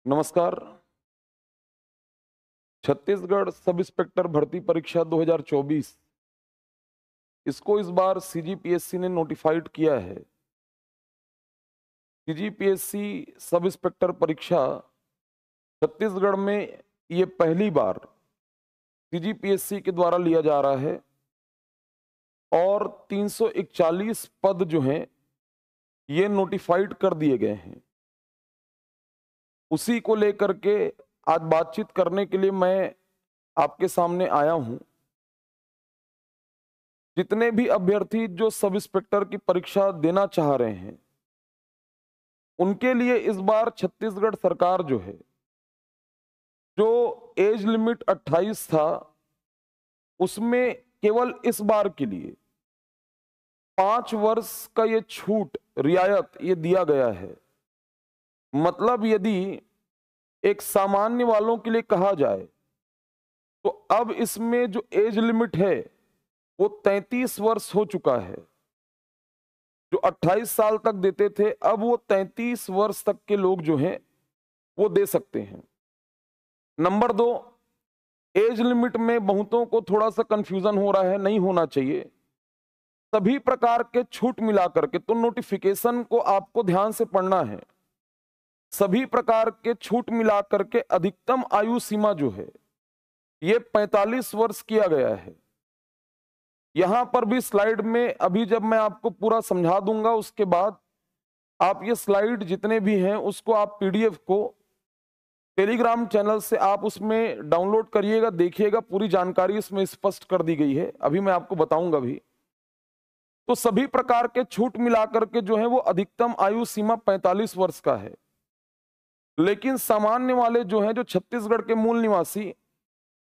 नमस्कार। Chhattisgarh sub inspector भर्ती परीक्षा 2024 इसको इस बार सीजीपीएससी ने नोटिफाइड किया है। सीजीपीएससी सब इंस्पेक्टर परीक्षा छत्तीसगढ़ में ये पहली बार सीजीपीएससी के द्वारा लिया जा रहा है और 341 पद जो हैं ये नोटिफाइड कर दिए गए हैं। उसी को लेकर के आज बातचीत करने के लिए मैं आपके सामने आया हूं। जितने भी अभ्यर्थी जो सब इंस्पेक्टर की परीक्षा देना चाह रहे हैं उनके लिए इस बार छत्तीसगढ़ सरकार जो है, जो एज लिमिट 28 था उसमें केवल इस बार के लिए 5 वर्ष का ये छूट रियायत ये दिया गया है। मतलब यदि एक सामान्य वालों के लिए कहा जाए तो अब इसमें जो एज लिमिट है वो 33 वर्ष हो चुका है। जो 28 साल तक देते थे अब वो 33 वर्ष तक के लोग जो हैं वो दे सकते हैं। नंबर 2, एज लिमिट में बहुतों को थोड़ा सा कंफ्यूजन हो रहा है, नहीं होना चाहिए। सभी प्रकार के छूट मिलाकर के, तो नोटिफिकेशन को आपको ध्यान से पढ़ना है। सभी प्रकार के छूट मिलाकर के अधिकतम आयु सीमा जो है ये 45 वर्ष किया गया है। यहां पर भी स्लाइड में अभी जब मैं आपको पूरा समझा दूंगा उसके बाद आप ये स्लाइड जितने भी हैं उसको आप पीडीएफ को टेलीग्राम चैनल से आप उसमें डाउनलोड करिएगा, देखिएगा, पूरी जानकारी इसमें स्पष्ट कर दी गई है। अभी मैं आपको बताऊंगा भी। तो सभी प्रकार के छूट मिलाकर के जो है वो अधिकतम आयु सीमा 45 वर्ष का है। लेकिन सामान्य वाले जो हैं, जो छत्तीसगढ़ के मूल निवासी,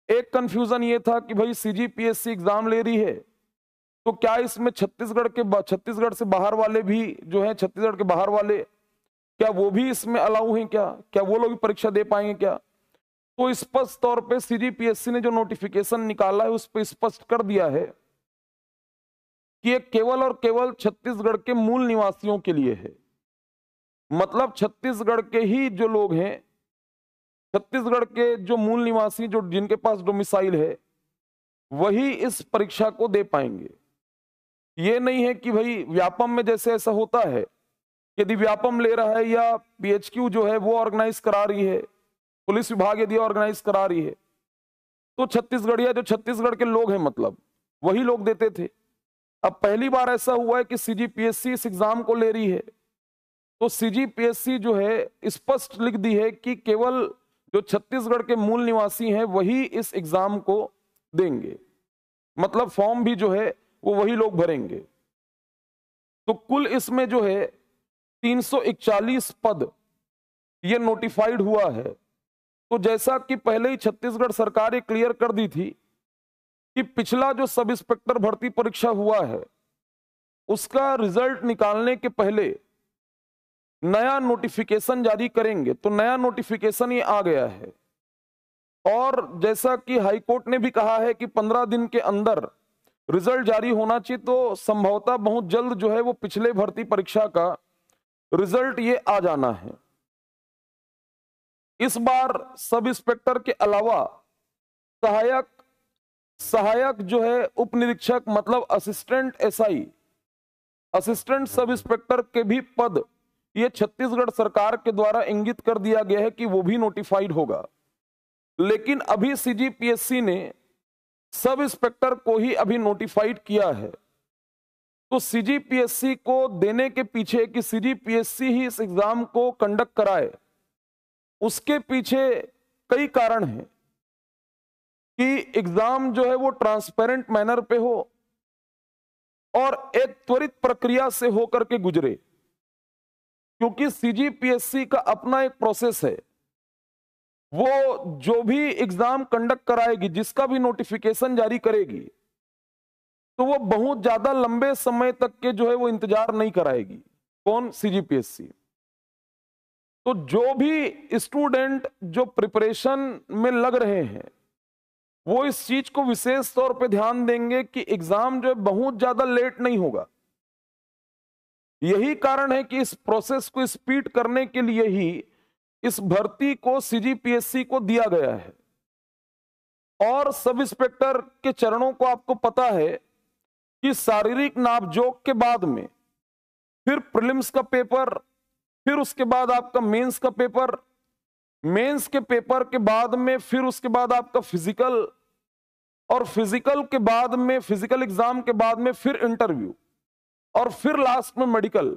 एक कंफ्यूजन ये था कि भाई सीजीपीएससी एग्जाम ले रही है तो क्या इसमें छत्तीसगढ़ से बाहर वाले भी जो हैं, छत्तीसगढ़ के बाहर वाले, क्या वो भी इसमें अलाउ हैं? क्या वो लोग भी परीक्षा दे पाएंगे क्या? तो स्पष्ट तौर पे सीजीपीएससी ने जो नोटिफिकेशन निकाला है उस पर स्पष्ट कर दिया है कि ये केवल और केवल छत्तीसगढ़ के मूल निवासियों के लिए है। मतलब छत्तीसगढ़ के ही जो लोग हैं, छत्तीसगढ़ के जो मूल निवासी, जो जिनके पास डोमिसाइल है, वही इस परीक्षा को दे पाएंगे। ये नहीं है कि भाई व्यापम में जैसे ऐसा होता है, यदि व्यापम ले रहा है या पीएचक्यू जो है वो ऑर्गेनाइज करा रही है, पुलिस विभाग यदि ऑर्गेनाइज करा रही है, तो छत्तीसगढ़िया जो छत्तीसगढ़ के लोग हैं मतलब वही लोग देते थे। अब पहली बार ऐसा हुआ है कि सीजीपीएससी इस एग्जाम को ले रही है, तो सीजीपीएससी जो है स्पष्ट लिख दी है कि केवल जो छत्तीसगढ़ के मूल निवासी हैं वही इस एग्जाम को देंगे। मतलब फॉर्म भी जो है वो वही लोग भरेंगे। तो कुल इसमें जो है 341 पद ये नोटिफाइड हुआ है। तो जैसा कि पहले ही छत्तीसगढ़ सरकार ये क्लियर कर दी थी कि पिछला जो सब इंस्पेक्टर भर्ती परीक्षा हुआ है उसका रिजल्ट निकालने के पहले नया नोटिफिकेशन जारी करेंगे। तो नया नोटिफिकेशन ये आ गया है और जैसा कि हाईकोर्ट ने भी कहा है कि 15 दिन के अंदर रिजल्ट जारी होना चाहिए, तो संभवतः बहुत जल्द जो है वो पिछले भर्ती परीक्षा का रिजल्ट ये आ जाना है। इस बार सब इंस्पेक्टर के अलावा सहायक जो है उप निरीक्षक, मतलब assistant SI, assistant sub inspector के भी पद ये छत्तीसगढ़ सरकार के द्वारा इंगित कर दिया गया है कि वो भी नोटिफाइड होगा। लेकिन अभी सीजीपीएससी ने सब इंस्पेक्टर को ही अभी नोटिफाइड किया है। तो सीजीपीएससी को देने के पीछे कि सीजीपीएससी ही इस एग्जाम को कंडक्ट कराए, उसके पीछे कई कारण हैं कि एग्जाम जो है वो ट्रांसपेरेंट मैनर पे हो और एक त्वरित प्रक्रिया से होकर के गुजरे। क्योंकि सीजीपीएससी का अपना एक प्रोसेस है, वो जो भी एग्जाम कंडक्ट कराएगी, जिसका भी नोटिफिकेशन जारी करेगी, तो वो बहुत ज्यादा लंबे समय तक के जो है वो इंतजार नहीं कराएगी। कौन? सीजीपीएससी। तो जो भी स्टूडेंट जो प्रिपरेशन में लग रहे हैं वो इस चीज को विशेष तौर पे ध्यान देंगे कि एग्जाम जो है बहुत ज्यादा लेट नहीं होगा। यही कारण है कि इस प्रोसेस को स्पीड करने के लिए ही इस भर्ती को सीजीपीएससी को दिया गया है। और सब इंस्पेक्टर के चरणों को आपको पता है कि शारीरिक नापजोक के बाद में फिर प्रीलिम्स का पेपर, फिर उसके बाद आपका मेंस का पेपर, मेंस के पेपर के बाद में फिर उसके बाद आपका फिजिकल, और फिजिकल के बाद में, फिजिकल एग्जाम के बाद में फिर इंटरव्यू, और फिर लास्ट में मेडिकल।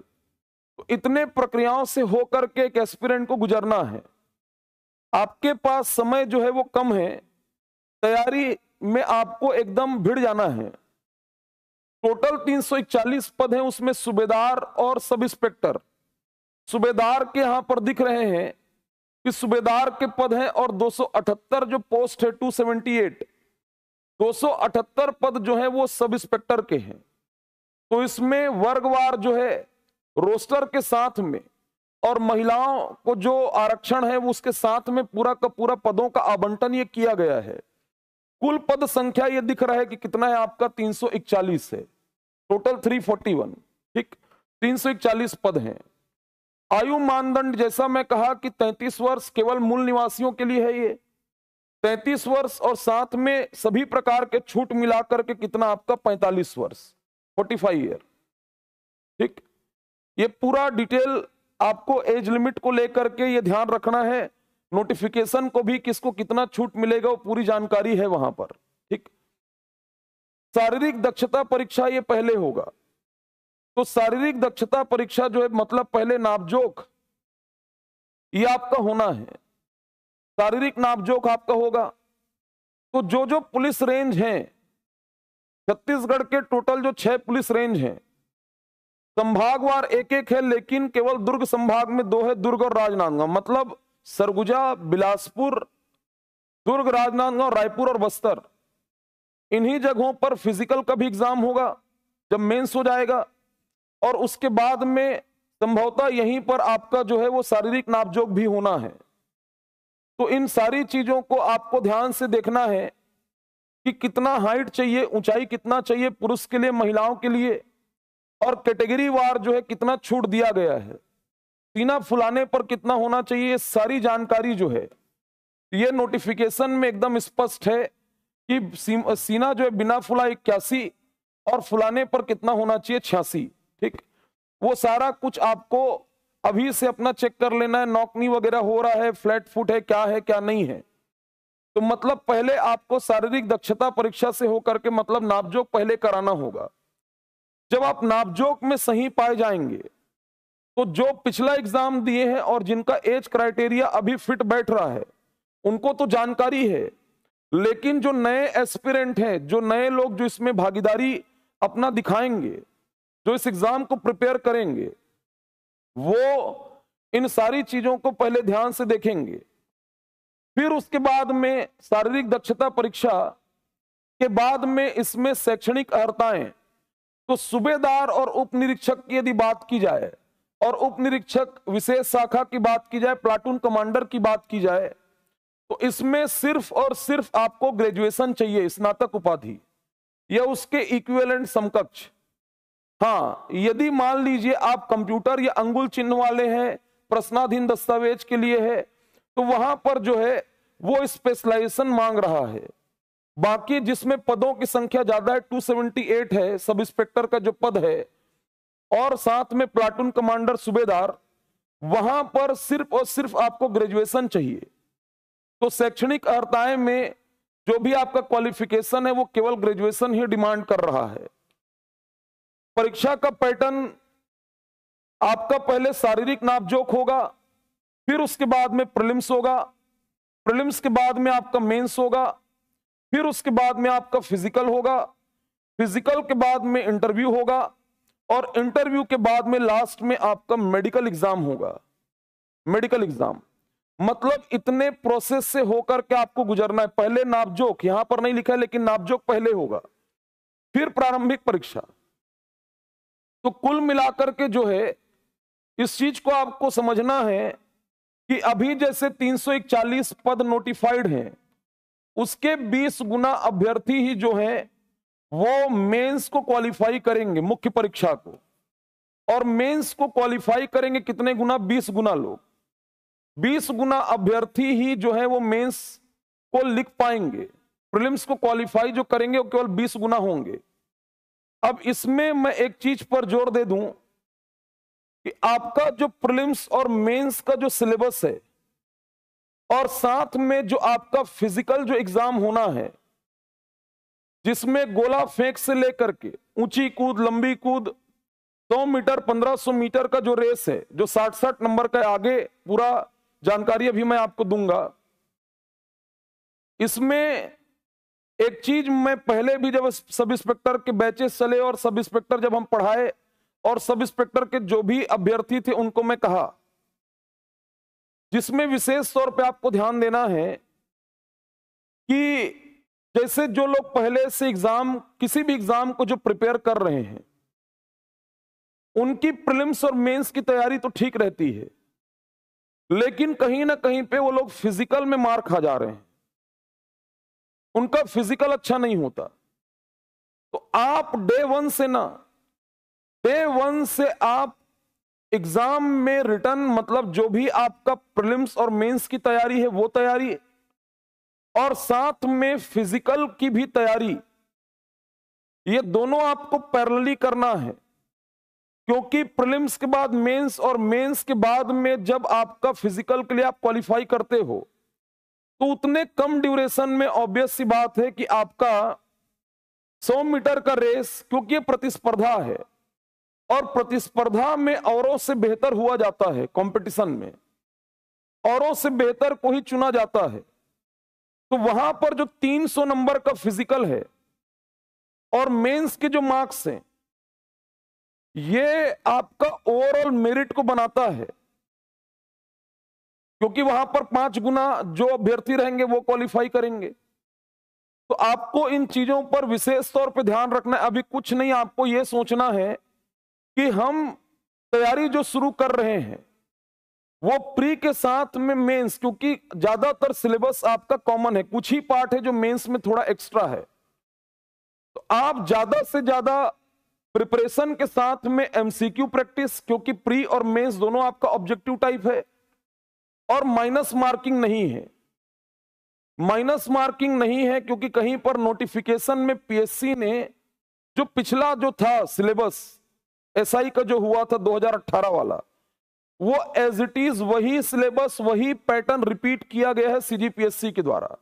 तो इतने प्रक्रियाओं से होकर के एक एस्पिरेंट को गुजरना है। आपके पास समय जो है वो कम है, तैयारी में आपको एकदम भिड़ जाना है। टोटल 341 पद हैं, उसमें सूबेदार और सब इंस्पेक्टर। सूबेदार के यहां पर दिख रहे हैं कि सूबेदार के पद हैं, और 278 जो पोस्ट है, 278 पद जो है वो सब इंस्पेक्टर के हैं। तो इसमें वर्गवार जो है रोस्टर के साथ में, और महिलाओं को जो आरक्षण है वो उसके साथ में पूरा का पूरा पदों का आवंटन ये किया गया है। कुल पद संख्या ये दिख रहा है कि कितना है आपका, 341 है, टोटल 341, ठीक, 341 पद हैं। आयु मानदंड जैसा मैं कहा कि 33 वर्ष केवल मूल निवासियों के लिए है, ये 33 वर्ष, और साथ में सभी प्रकार के छूट मिलाकर के कितना आपका 45 वर्ष, 45 ईयर, ठीक। ये पूरा डिटेल आपको एज लिमिट को लेकर के ये ध्यान रखना है। नोटिफिकेशन को भी किसको कितना छूट मिलेगा वो पूरी जानकारी है वहां पर, ठीक। शारीरिक दक्षता परीक्षा ये पहले होगा। तो शारीरिक दक्षता परीक्षा जो है मतलब पहले नापजोक ये आपका होना है, शारीरिक नापजोक आपका होगा। तो जो जो पुलिस रेंज हैं, छत्तीसगढ़ के टोटल जो 6 पुलिस रेंज हैं, संभागवार एक एक है, लेकिन केवल दुर्ग संभाग में 2 है, दुर्ग और राजनांदगांव। मतलब सरगुजा, बिलासपुर, दुर्ग, राजनांदगांव, रायपुर और बस्तर, इन्हीं जगहों पर फिजिकल का भी एग्जाम होगा जब मेंस हो जाएगा, और उसके बाद में संभवतः यहीं पर आपका जो है वो शारीरिक नापजोक भी होना है। तो इन सारी चीजों को आपको ध्यान से देखना है कि कितना हाइट चाहिए, ऊंचाई कितना चाहिए पुरुष के लिए, महिलाओं के लिए, और कैटेगरी वार जो है कितना छूट दिया गया है, सीना फुलाने पर कितना होना चाहिए, ये सारी जानकारी जो है ये नोटिफिकेशन में एकदम स्पष्ट है कि सीना जो है बिना फुला 81 और फुलाने पर कितना होना चाहिए 86, ठीक। वो सारा कुछ आपको अभी से अपना चेक कर लेना है, नॉकनी वगैरह हो रहा है, फ्लैट फुट है, क्या है क्या नहीं है। तो मतलब पहले आपको शारीरिक दक्षता परीक्षा से होकर के मतलब नापजोक पहले कराना होगा। जब आप नापजोक में सही पाए जाएंगे तो जो पिछला एग्जाम दिए हैं और जिनका एज क्राइटेरिया अभी फिट बैठ रहा है उनको तो जानकारी है, लेकिन जो नए एस्पिरेंट हैं, जो नए लोग जो इसमें भागीदारी अपना दिखाएंगे, जो इस एग्जाम को प्रिपेयर करेंगे, वो इन सारी चीजों को पहले ध्यान से देखेंगे। फिर उसके बाद में शारीरिक दक्षता परीक्षा के बाद में इसमें शैक्षणिक अर्हताएं, तो सूबेदार और उप निरीक्षक की यदि बात की जाए, और उप निरीक्षक विशेष शाखा की बात की जाए, प्लाटून कमांडर की बात की जाए, तो इसमें सिर्फ और सिर्फ आपको ग्रेजुएशन चाहिए, स्नातक उपाधि या उसके इक्विवेलेंट समकक्ष। हाँ, यदि मान लीजिए आप कंप्यूटर या अंगुल चिन्ह वाले हैं, प्रश्नाधीन दस्तावेज के लिए है, तो वहां पर जो है वो स्पेशलाइजेशन मांग रहा है। बाकी जिसमें पदों की संख्या ज्यादा है, 278 है सब इंस्पेक्टर का जो पद है, और साथ में प्लाटून कमांडर, सूबेदार, वहां पर सिर्फ और सिर्फ आपको ग्रेजुएशन चाहिए। तो शैक्षणिक अर्हताएं में जो भी आपका क्वालिफिकेशन है वो केवल ग्रेजुएशन ही डिमांड कर रहा है। परीक्षा का पैटर्न आपका पहले शारीरिक नापजोक होगा, फिर उसके बाद में प्रीलिम्स होगा, प्रीलिम्स के बाद में आपका मेंस होगा, फिर उसके बाद में आपका फिजिकल होगा, फिजिकल के बाद में इंटरव्यू होगा, और इंटरव्यू के बाद में लास्ट में आपका मेडिकल एग्जाम होगा। मेडिकल एग्जाम मतलब इतने प्रोसेस से होकर के आपको गुजरना है। पहले नापजोक, यहां पर नहीं लिखा है लेकिन नापजोक पहले होगा, फिर प्रारंभिक परीक्षा। तो कुल मिलाकर के जो है इस चीज को आपको समझना है कि अभी जैसे 341 पद नोटिफाइड हैं, उसके 20 गुना अभ्यर्थी ही जो हैं वो मेंस को क्वालिफाई करेंगे, मुख्य परीक्षा को, और मेंस को क्वालिफाई करेंगे कितने गुना, 20 गुना लोग। 20 गुना अभ्यर्थी ही जो है वो मेंस को लिख पाएंगे, प्रीलिम्स को क्वालिफाई जो करेंगे वो केवल 20 गुना होंगे। अब इसमें मैं एक चीज पर जोर दे दूं कि आपका जो प्रीलिम्स और मेंस का जो सिलेबस है और साथ में जो आपका फिजिकल जो एग्जाम होना है, जिसमें गोला फेंक से लेकर के ऊंची कूद, लंबी कूद, 100 मीटर, 1500 मीटर का जो रेस है, जो 60-60 नंबर का, आगे पूरा जानकारी अभी मैं आपको दूंगा। इसमें एक चीज मैं पहले भी जब सब इंस्पेक्टर के बैचेस चले और सब इंस्पेक्टर जब हम पढ़ाए और सब इंस्पेक्टर के जो भी अभ्यर्थी थे उनको मैं कहा, जिसमें विशेष तौर पे आपको ध्यान देना है कि जैसे जो लोग पहले से एग्जाम, किसी भी एग्जाम को जो प्रिपेयर कर रहे हैं, उनकी प्रीलिम्स और मेंस की तैयारी तो ठीक रहती है, लेकिन कहीं ना कहीं पे वो लोग फिजिकल में मार खा जा रहे हैं, उनका फिजिकल अच्छा नहीं होता। तो आप डे वन से आप एग्जाम में रिटर्न, मतलब जो भी आपका प्रीलिम्स और मेंस की तैयारी है वो तैयारी, और साथ में फिजिकल की भी तैयारी, ये दोनों आपको पैरेलली करना है। क्योंकि प्रीलिम्स के बाद मेंस और मेंस के बाद में जब आपका फिजिकल के लिए आप क्वालिफाई करते हो तो उतने कम ड्यूरेशन में ऑब्वियस सी बात है कि आपका 100 मीटर का रेस, क्योंकि ये प्रतिस्पर्धा है और प्रतिस्पर्धा में औरों से बेहतर हुआ जाता है, कंपटीशन में औरों से बेहतर को ही चुना जाता है। तो वहां पर जो 300 नंबर का फिजिकल है और मेंस के जो मार्क्स हैं, ये आपका ओवरऑल मेरिट को बनाता है, क्योंकि वहां पर 5 गुना जो अभ्यर्थी रहेंगे वो क्वालिफाई करेंगे। तो आपको इन चीजों पर विशेष तौर पे ध्यान रखना है। अभी कुछ नहीं, आपको यह सोचना है कि हम तैयारी जो शुरू कर रहे हैं वो प्री के साथ में मेंस, क्योंकि ज्यादातर सिलेबस आपका कॉमन है, कुछ ही पार्ट है जो मेंस में थोड़ा एक्स्ट्रा है। तो आप ज्यादा से ज्यादा प्रिपरेशन के साथ में एमसीक्यू प्रैक्टिस, क्योंकि प्री और मेंस दोनों आपका ऑब्जेक्टिव टाइप है, और माइनस मार्किंग नहीं है। माइनस मार्किंग नहीं है क्योंकि कहीं पर नोटिफिकेशन में पीएससी ने जो पिछला जो था सिलेबस एसआई का जो हुआ था 2018 वाला, वो एज इट इज वही सिलेबस, वही पैटर्न रिपीट किया गया है सीजीपीएससी के द्वारा।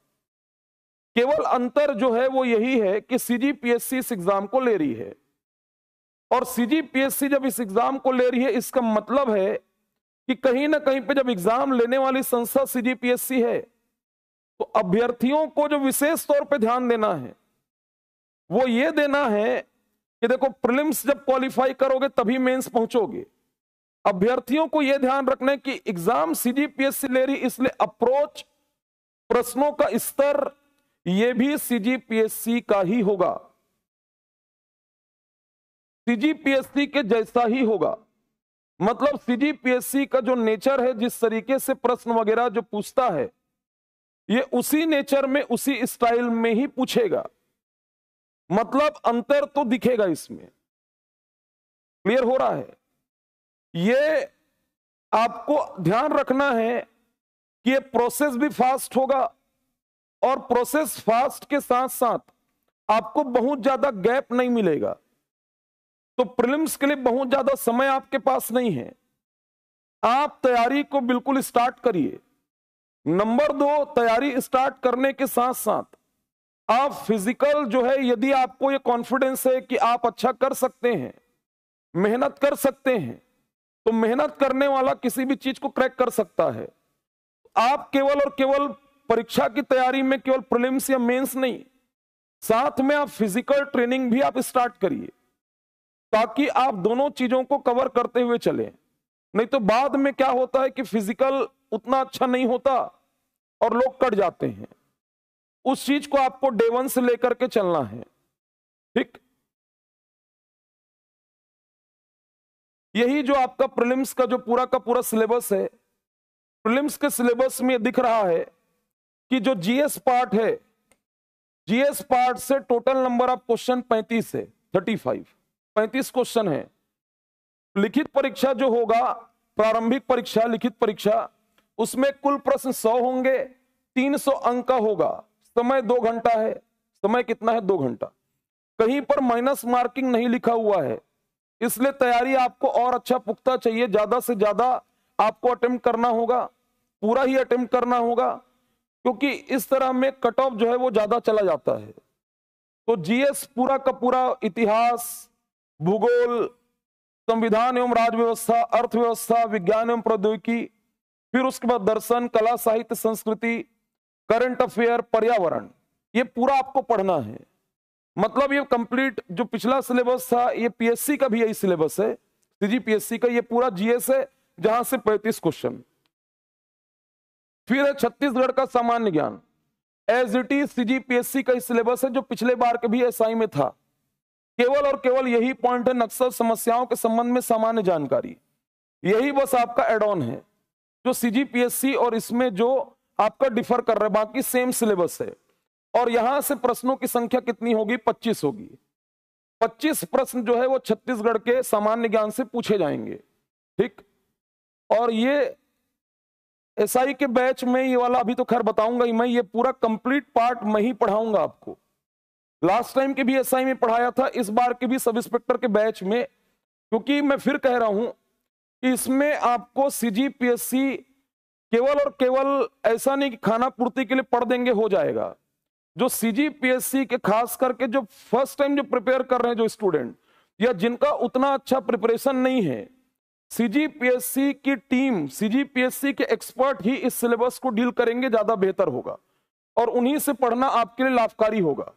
केवल अंतर जो है वो यही है कि सीजीपीएससी इस एग्जाम को ले रही है, और सीजीपीएससी जब इस एग्जाम को ले रही है इसका मतलब है कि कहीं ना कहीं पे जब एग्जाम लेने वाली संस्था सीजीपीएससी है तो अभ्यर्थियों को जो विशेष तौर पे ध्यान देना है वो ये देना है कि देखो, प्रीलिम्स जब क्वालिफाई करोगे तभी मेंस पहुंचोगे। अभ्यर्थियों को यह ध्यान रखना है कि एग्जाम सीजीपीएससी ले रही, इसलिए अप्रोच, प्रश्नों का स्तर यह भी सीजीपीएससी का ही होगा, सीजीपीएससी के जैसा ही होगा। मतलब सीजीपीएससी का जो नेचर है, जिस तरीके से प्रश्न वगैरह जो पूछता है, ये उसी नेचर में, उसी स्टाइल में ही पूछेगा। मतलब अंतर तो दिखेगा इसमें, क्लियर हो रहा है? ये आपको ध्यान रखना है कि ये प्रोसेस भी फास्ट होगा, और प्रोसेस फास्ट के साथ साथ आपको बहुत ज्यादा गैप नहीं मिलेगा। तो प्रीलिम्स के लिए बहुत ज्यादा समय आपके पास नहीं है, आप तैयारी को बिल्कुल स्टार्ट करिए। नंबर 2, तैयारी स्टार्ट करने के साथ साथ आप फिजिकल जो है, यदि आपको ये कॉन्फिडेंस है कि आप अच्छा कर सकते हैं, मेहनत कर सकते हैं, तो मेहनत करने वाला किसी भी चीज को क्रैक कर सकता है। आप केवल और केवल परीक्षा की तैयारी में केवल प्रीलिम्स या मेंस नहीं, साथ में आप फिजिकल ट्रेनिंग भी आप स्टार्ट करिए, ताकि आप दोनों चीजों को कवर करते हुए चलें। नहीं तो बाद में क्या होता है कि फिजिकल उतना अच्छा नहीं होता और लोग कट जाते हैं। उस चीज को आपको डे 1 से लेकर के चलना है, ठीक? यही जो आपका प्रीलिम्स का जो पूरा का पूरा सिलेबस है, प्रीलिम्स के सिलेबस में दिख रहा है कि जो जीएस पार्ट है, जीएस पार्ट से टोटल नंबर ऑफ क्वेश्चन 35 है, 35 क्वेश्चन है। लिखित परीक्षा जो होगा, प्रारंभिक परीक्षा, लिखित परीक्षा, उसमें कुल प्रश्न 100 होंगे, 300 अंक का होगा। समय 2 घंटा है। समय कितना है? 2 घंटा। कहीं पर माइनस मार्किंग नहीं लिखा हुआ है, इसलिए तैयारी आपको और अच्छा पुख्ता चाहिए। ज्यादा से ज्यादा आपको अटेम्प्ट करना होगा, पूरा ही अटेम्प्ट करना होगा, क्योंकि इस तरह में कट ऑफ जो है वो ज्यादा चला जाता है। तो जीएस पूरा का पूरा, इतिहास, भूगोल, संविधान एवं राज्य व्यवस्था, अर्थव्यवस्था, विज्ञान एवं प्रौद्योगिकी, फिर उसके बाद दर्शन, कला, साहित्य, संस्कृति, करंट अफेयर, पर्यावरण, ये पूरा आपको पढ़ना है। मतलब ये कंप्लीट जो पिछला सिलेबस था, ये पीएससी का भी यही सिलेबस है, सीजीपीएससी का, ये पूरा जीएस है, जहां से 35 क्वेश्चन। फिर है छत्तीसगढ़ का सामान्य ज्ञान, एज इट इज सीजीपीएससी का सिलेबस है, जो पिछले बार के भी एसआई में था। केवल और केवल यही पॉइंट है, नक्सल समस्याओं के संबंध में सामान्य जानकारी, यही बस आपका एड ऑन है जो सीजीपीएससी और इसमें जो आपका डिफर कर रहा है। बाकी सेम सिलेबस है। और यहां से प्रश्नों की संख्या कितनी होगी? 25 होगी। 25 प्रश्न जो है वो छत्तीसगढ़ के सामान्य ज्ञान से पूछे जाएंगे। ठीक, और ये एसआई के बैच में ये वाला अभी तो खैर बताऊंगा ही मैं, ये पूरा कंप्लीट पार्ट मैं ही पढ़ाऊंगा आपको। लास्ट टाइम के भी एसआई में पढ़ाया था, इस बार के भी सब इंस्पेक्टर के बैच में, क्योंकि मैं फिर कह रहा हूं कि इसमें आपको सीजीपीएससी केवल और केवल ऐसा नहीं कि खाना पूर्ति के लिए पढ़ देंगे हो जाएगा। जो सीजीपीएससी के खास करके जो फर्स्ट टाइम जो प्रिपेयर कर रहे हैं जो स्टूडेंट, या जिनका उतना अच्छा प्रिपरेशन नहीं है, सीजीपीएससी की टीम, सीजीपीएससी के एक्सपर्ट ही इस सिलेबस को डील करेंगे, ज्यादा बेहतर होगा। और उन्हीं से पढ़ना आपके लिए लाभकारी होगा।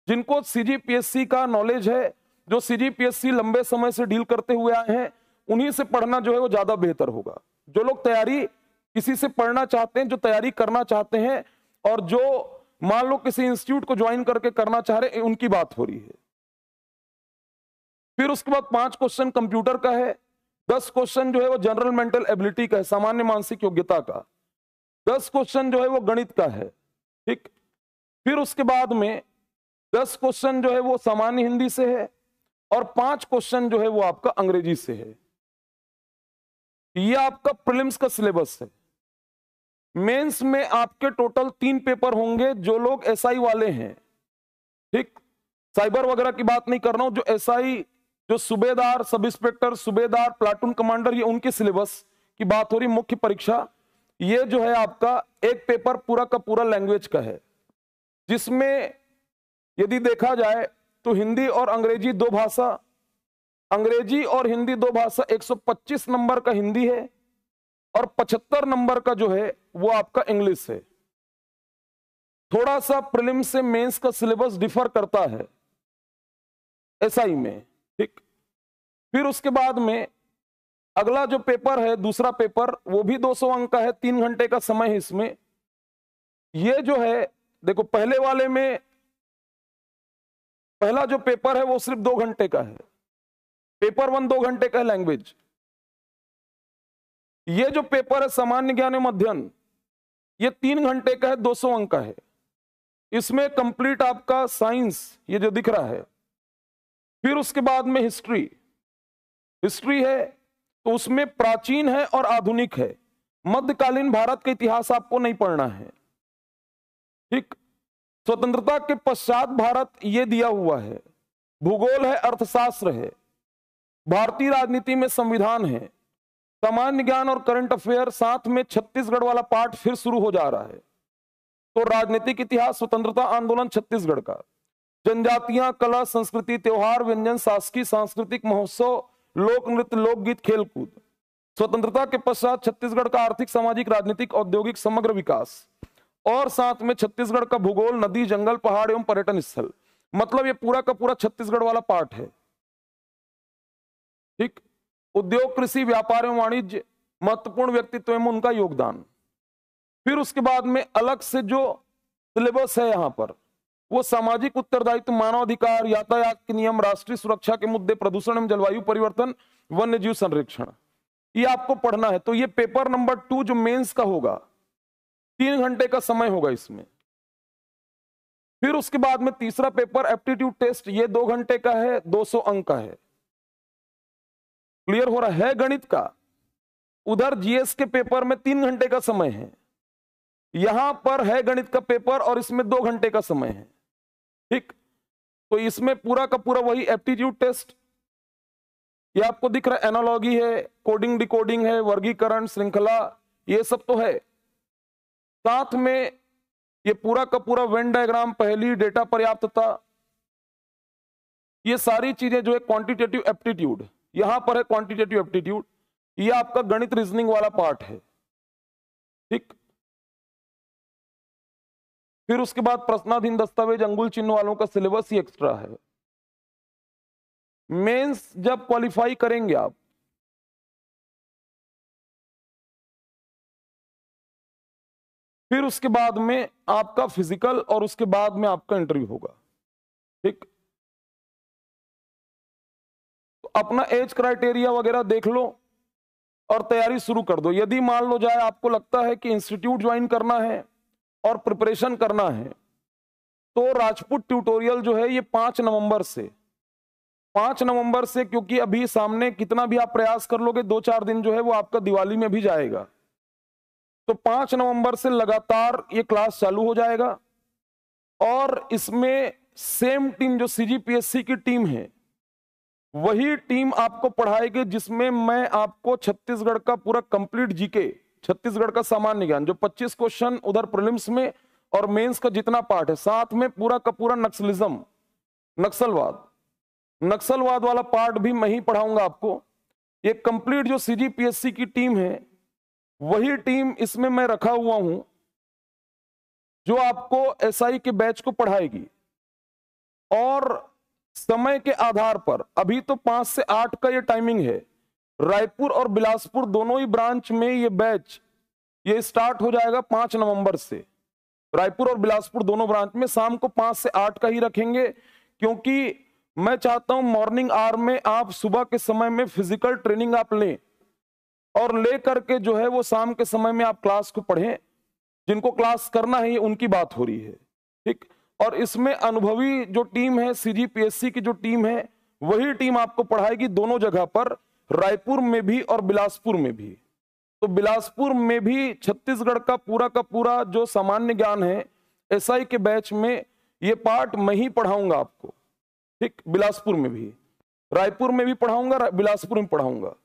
जिनको सीजीपीएससी का नॉलेज है, जो सीजीपीएससी लंबे समय से डील करते हुए आए हैं, उन्हीं से पढ़ना जो है वो ज्यादा बेहतर होगा। जो लोग तैयारी किसी से पढ़ना चाहते हैं, जो तैयारी करना चाहते हैं, और जो मान लो किसी इंस्टीट्यूट को ज्वाइन करके करना चाह रहे हैं, उनकी बात हो रही है। फिर उसके बाद 5 क्वेश्चन कंप्यूटर का है, 10 क्वेश्चन जो है वो जनरल मेंटल एबिलिटी का है, सामान्य मानसिक योग्यता का, 10 क्वेश्चन जो है वो गणित का है। ठीक, फिर उसके बाद में 10 क्वेश्चन जो है वो सामान्य हिंदी से है, और 5 क्वेश्चन जो है वो आपका अंग्रेजी से है। ये आपका प्रीलिम्स का सिलेबस है। मेंस में आपके टोटल 3 पेपर होंगे। जो लोग एसआई वाले हैं, ठीक, साइबर वगैरह की बात नहीं कर रहा हूं, जो एसआई, जो सूबेदार, सब इंस्पेक्टर, सूबेदार, प्लाटून कमांडर, ये उनके सिलेबस की बात हो रही। मुख्य परीक्षा ये जो है आपका एक पेपर पूरा का पूरा लैंग्वेज का है, जिसमें यदि देखा जाए तो हिंदी और अंग्रेजी 2 भाषा, अंग्रेजी और हिंदी 2 भाषा, 125 नंबर का हिंदी है और 75 नंबर का जो है वो आपका इंग्लिश है। थोड़ा सा प्रीलिम्स से मेंस का सिलेबस डिफर करता है एसआई में। ठीक, फिर उसके बाद में अगला जो पेपर है, दूसरा पेपर, वो भी 200 अंक का है, 3 घंटे का समय है इसमें। ये जो है देखो, पहले वाले में पहला जो पेपर है वो सिर्फ 2 घंटे का है, पेपर 1 2 घंटे का है लैंग्वेज। ये जो पेपर है सामान्य ज्ञान एवं अध्ययन, ये 3 घंटे का है, 200 अंक का है। इसमें कंप्लीट आपका साइंस, ये जो दिख रहा है। फिर उसके बाद में हिस्ट्री, हिस्ट्री है तो उसमें प्राचीन है और आधुनिक है। मध्यकालीन भारत का इतिहास आपको नहीं पढ़ना है। ठीक, स्वतंत्रता के पश्चात भारत ये दिया हुआ है। भूगोल है, अर्थशास्त्र है, भारतीय राजनीति में संविधान है, सामान्य ज्ञान और करंट अफेयर, साथ में छत्तीसगढ़ वाला पार्ट फिर शुरू हो जा रहा है। तो राजनीतिक इतिहास, स्वतंत्रता आंदोलन छत्तीसगढ़ का, जनजातियां, कला, संस्कृति, त्योहार, व्यंजन, शासकीय सांस्कृतिक महोत्सव, लोक नृत्य, लोकगीत, खेलकूद, स्वतंत्रता के पश्चात छत्तीसगढ़ का आर्थिक, सामाजिक, राजनीतिक, औद्योगिक समग्र विकास, और साथ में छत्तीसगढ़ का भूगोल, नदी, जंगल, पहाड़ एवं पर्यटन स्थल। मतलब ये पूरा का पूरा छत्तीसगढ़ वाला पार्ट है। ठीक, उद्योग, कृषि, व्यापार एवं वाणिज्य, महत्वपूर्ण व्यक्तित्व एवं उनका योगदान। फिर उसके बाद में अलग से जो सिलेबस है यहां पर, वो सामाजिक उत्तरदायित्व, मानवाधिकार, यातायात के नियम, राष्ट्रीय सुरक्षा के मुद्दे, प्रदूषण एवं जलवायु परिवर्तन, वन्य जीव संरक्षण, ये आपको पढ़ना है। तो ये पेपर नंबर 2 जो मेंस का होगा, 3 घंटे का समय होगा इसमें। फिर उसके बाद में तीसरा पेपर एप्टीट्यूड टेस्ट, ये 2 घंटे का है, 200 अंक का है। क्लियर हो रहा है? गणित का उधर जीएस के पेपर में 3 घंटे का समय है, यहां पर है गणित का पेपर और इसमें 2 घंटे का समय है। ठीक, तो इसमें पूरा का पूरा वही एप्टीट्यूड टेस्ट, ये आपको दिख रहा है, एनालॉजी है, कोडिंग डिकोडिंग है, वर्गीकरण, श्रृंखला, ये सब तो है। साथ में ये पूरा का पूरा वेन डायग्राम, पहली डेटा पर्याप्तता, ये सारी चीजें जो है क्वांटिटेटिव एप्टीट्यूड, यहां पर है क्वांटिटेटिव एप्टीट्यूड, ये आपका गणित रीजनिंग वाला पार्ट है। ठीक, फिर उसके बाद प्रश्नाधीन दस्तावेज, अंगुल चिन्ह वालों का सिलेबस ही एक्स्ट्रा है। मेंस जब क्वालिफाई करेंगे आप, फिर उसके बाद में आपका फिजिकल और उसके बाद में आपका इंटरव्यू होगा। ठीक, तो अपना एज क्राइटेरिया वगैरह देख लो और तैयारी शुरू कर दो। यदि मान लो जाए आपको लगता है कि इंस्टीट्यूट ज्वाइन करना है और प्रिपरेशन करना है, तो राजपूत ट्यूटोरियल जो है ये 5 नवंबर से, क्योंकि अभी सामने कितना भी आप प्रयास कर लोगे 2-4 दिन जो है वो आपका दिवाली में भी जाएगा, तो 5 नवंबर से लगातार ये क्लास चालू हो जाएगा। और इसमें सेम टीम जो सीजीपीएससी की टीम है वही टीम आपको पढ़ाएगी, जिसमें मैं आपको छत्तीसगढ़ का पूरा कंप्लीट जीके, छत्तीसगढ़ का सामान्य ज्ञान जो 25 क्वेश्चन उधर प्रीलिम्स में और मेंस का जितना पार्ट है, साथ में पूरा का पूरा नक्सलिज्म, नक्सलवाद वाला पार्ट भी मैं ही पढ़ाऊंगा आपको। ये कंप्लीट जो सीजीपीएससी की टीम है वही टीम इसमें मैं रखा हुआ हूं जो आपको एसआई के बैच को पढ़ाएगी। और समय के आधार पर अभी तो 5 से 8 का ये टाइमिंग है, रायपुर और बिलासपुर दोनों ही ब्रांच में ये बैच ये स्टार्ट हो जाएगा 5 नवंबर से। रायपुर और बिलासपुर दोनों ब्रांच में शाम को 5 से 8 का ही रखेंगे, क्योंकि मैं चाहता हूं मॉर्निंग आवर में आप सुबह के समय में फिजिकल ट्रेनिंग आप लें और ले करके जो है वो शाम के समय में आप क्लास को पढ़ें। जिनको क्लास करना है उनकी बात हो रही है। ठीक, और इसमें अनुभवी जो टीम है सीजीपीएससी की जो टीम है वही टीम आपको पढ़ाएगी दोनों जगह पर, रायपुर में भी और बिलासपुर में भी। तो बिलासपुर में भी छत्तीसगढ़ का पूरा जो सामान्य ज्ञान है एसआई के बैच में ये पार्ट मैं ही पढ़ाऊंगा आपको। ठीक, बिलासपुर में भी, रायपुर में भी पढ़ाऊंगा, बिलासपुर में पढ़ाऊंगा।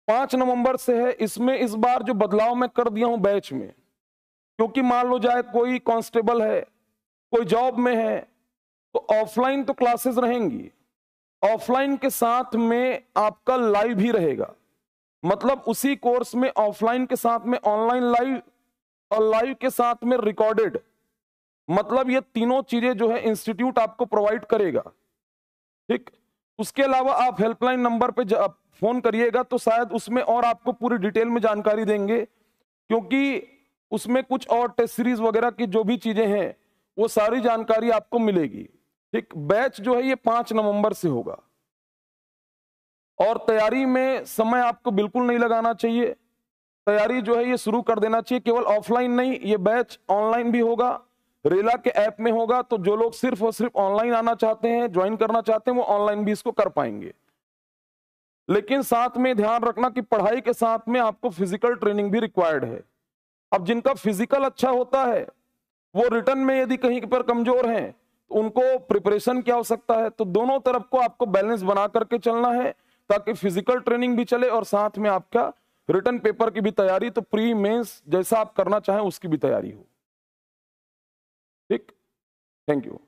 5 नवंबर से है। इसमें इस बार जो बदलाव मैं कर दिया हूं बैच में, क्योंकि मान लो जाए कोई कांस्टेबल है, कोई जॉब में है, तो ऑफलाइन तो क्लासेस रहेंगी, ऑफलाइन के साथ में आपका लाइव भी रहेगा। मतलब उसी कोर्स में ऑफलाइन के साथ में ऑनलाइन लाइव और लाइव के साथ में रिकॉर्डेड, मतलब ये तीनों चीजें जो है इंस्टीट्यूट आपको प्रोवाइड करेगा। ठीक, उसके अलावा आप हेल्पलाइन नंबर पे फोन करिएगा तो शायद उसमें और आपको पूरी डिटेल में जानकारी देंगे, क्योंकि उसमें कुछ और टेस्ट सीरीज वगैरह की जो भी चीजें हैं वो सारी जानकारी आपको मिलेगी। ठीक, बैच जो है ये 5 नवंबर से होगा और तैयारी में समय आपको बिल्कुल नहीं लगाना चाहिए। तैयारी जो है ये शुरू कर देना चाहिए। केवल ऑफलाइन नहीं, ये बैच ऑनलाइन भी होगा, रेला के ऐप में होगा। तो जो लोग सिर्फ और सिर्फ ऑनलाइन आना चाहते हैं, ज्वाइन करना चाहते हैं, वो ऑनलाइन भी इसको कर पाएंगे। लेकिन साथ में ध्यान रखना कि पढ़ाई के साथ में आपको फिजिकल ट्रेनिंग भी रिक्वायर्ड है। अब जिनका फिजिकल अच्छा होता है वो रिटर्न में यदि कहीं पर कमजोर हैं तो उनको प्रिपरेशन की आवश्यकता है। तो दोनों तरफ को आपको बैलेंस बना करके चलना है, ताकि फिजिकल ट्रेनिंग भी चले और साथ में आपका रिटर्न पेपर की भी तैयारी, तो प्री मेंस जैसा आप करना चाहें उसकी भी तैयारी हो। ठीक, थैंक यू।